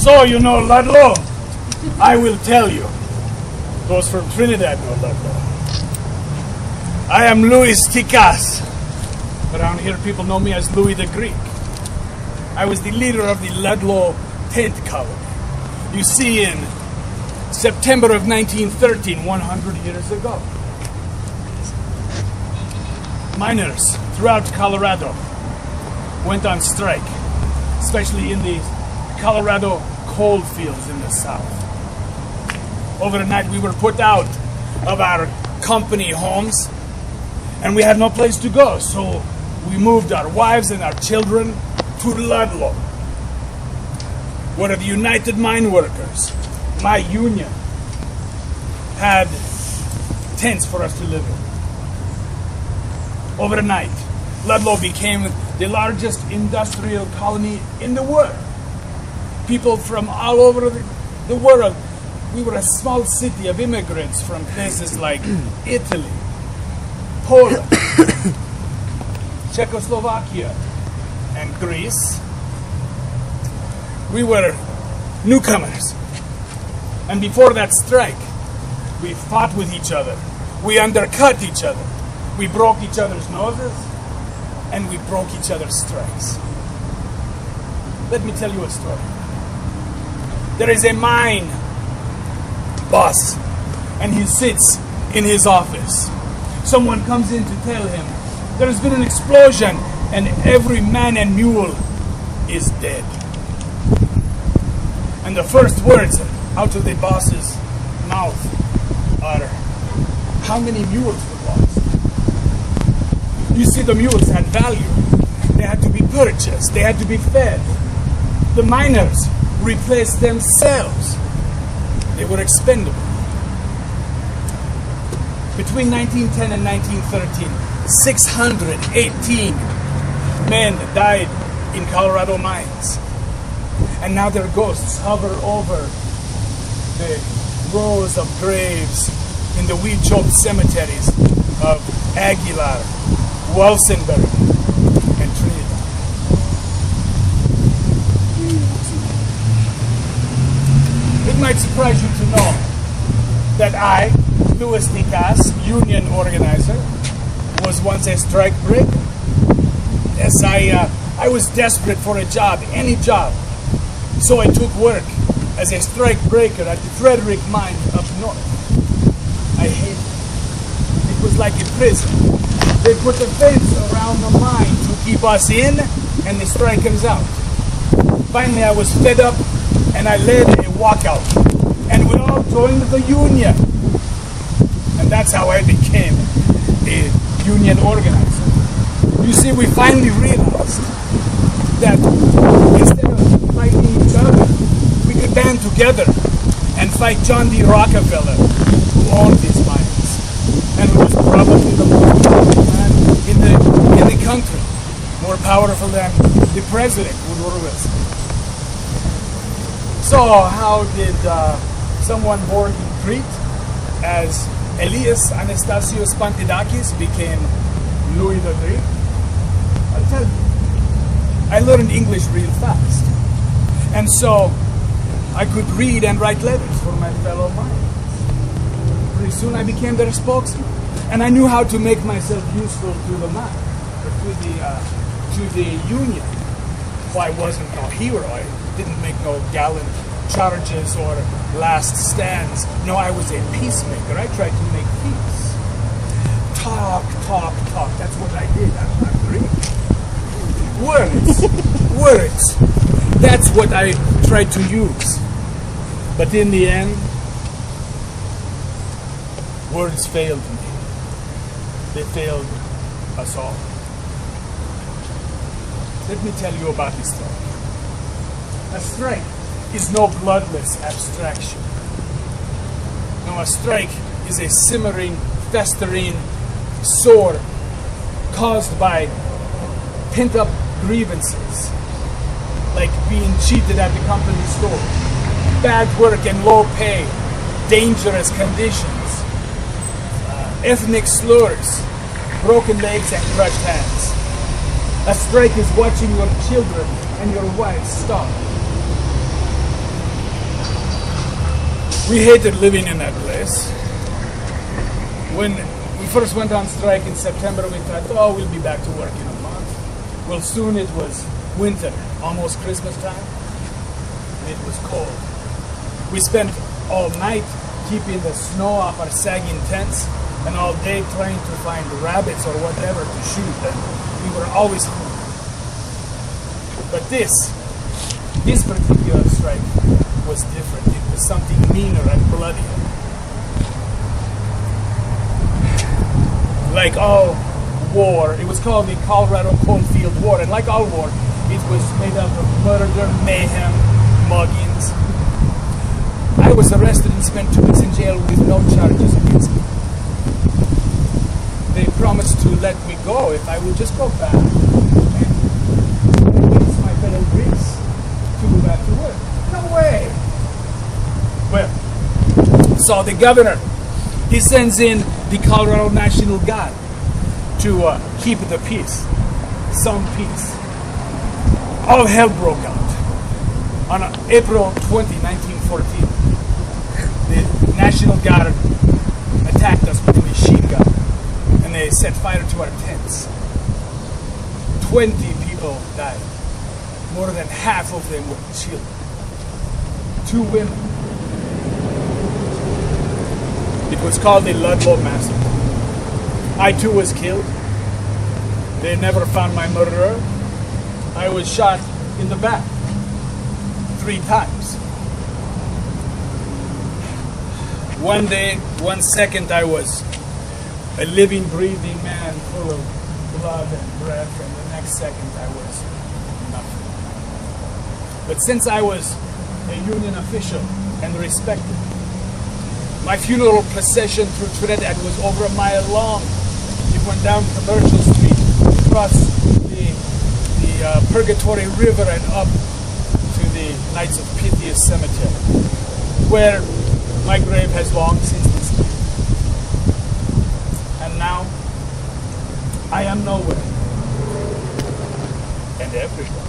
So, you know Ludlow? I will tell you. Those from Trinidad know Ludlow. I am Louis Ticas. Around here people know me as Louis the Greek. I was the leader of the Ludlow tent colony. You see, in September of 1913, 100 years ago, miners throughout Colorado went on strike, especially in the Colorado coal fields in the south. Overnight we were put out of our company homes and we had no place to go, so we moved our wives and our children to Ludlow, where the United Mine Workers, my union, had tents for us to live in. Overnight, Ludlow became the largest industrial colony in the world. People from all over the world. We were a small city of immigrants from places like Italy, Poland, Czechoslovakia, and Greece. We were newcomers. And before that strike, we fought with each other. We undercut each other. We broke each other's noses, and we broke each other's strikes. Let me tell you a story. There is a mine boss, and he sits in his office. Someone comes in to tell him there has been an explosion, and every man and mule is dead. And the first words out of the boss's mouth are, how many mules were lost? You see, the mules had value. They had to be purchased. They had to be fed. The miners replaced themselves. They were expendable. Between 1910 and 1913, 618 men died in Colorado mines. And now their ghosts hover over the rows of graves in the weed-choked cemeteries of Aguilar, Walsenburg, and Trinidad. It might surprise you to know that I, Louis Ticas, union organizer, was once a strike breaker. Yes, I was desperate for a job, any job. So I took work as a strike breaker at the Frederick mine up north. I hated it. It was like a prison. They put a fence around the mine to keep us in and the strikers out. Finally, I was fed up and I led a walkout. And we all joined the union. And that's how I became a union organizer. You see, we finally realized that instead of fighting each other, we could band together and fight John D. Rockefeller, who owned these mines, and who was probably the most powerful man in the country, more powerful than the president, Woodrow Wilson. So how did someone born in Crete as Elias Anastasios Pantidakis became Louis the Greek? I'll tell you. I learned English real fast. And so I could read and write letters for my fellow miners. Pretty soon I became their spokesman. And I knew how to make myself useful to the mine, to the union. Well, I wasn't no hero. I didn't make no gallant charges or last stands. No, I was a peacemaker. I tried to make peace. Talk. That's what I did. I'm not Greek. Words. That's what I tried to use. But in the end, words failed me. They failed us all. Let me tell you about this strike. A strike is no bloodless abstraction. No, a strike is a simmering, festering sore caused by pent-up grievances, like being cheated at the company store, bad work and low pay, dangerous conditions, ethnic slurs, broken legs and crushed hands. A strike is watching your children and your wife starve. We hated living in that place. When we first went on strike in September, we thought, oh, we'll be back to work in a month. Well, soon it was winter, almost Christmas time, and it was cold. We spent all night keeping the snow off our sagging tents, and all day trying to find rabbits or whatever to shoot, and we were always hungry. But this particular strike was different. It was something meaner and bloodier. Like all war, it was called the Colorado Cornfield War, and like all war, it was made up of murder, mayhem, muggings. I was arrested and spent 2 weeks in jail with no charges against me. They promised to let me go if I would just go back and use my fellow Greeks to go back to work. No way! Well, so the governor, he sends in the Colorado National Guard to keep the peace, some peace. All hell broke out. On April 20, 1914, the National Guard attacked us with a machine gun, and they set fire to our tents. 20 people died. More than half of them were children. 2 women. It was called the Ludlow Massacre. I too was killed. They never found my murderer. I was shot in the back 3 times. One day, 1 second, I was a living, breathing man full of blood and breath, and the next second I was nothing. But since I was a union official and respected, my funeral procession through Trinidad was over a mile long. It went down Commercial Street, across the Purgatory River, and up to the Knights of Pythias Cemetery, where my grave has long since been split. And now, I am nowhere and everywhere.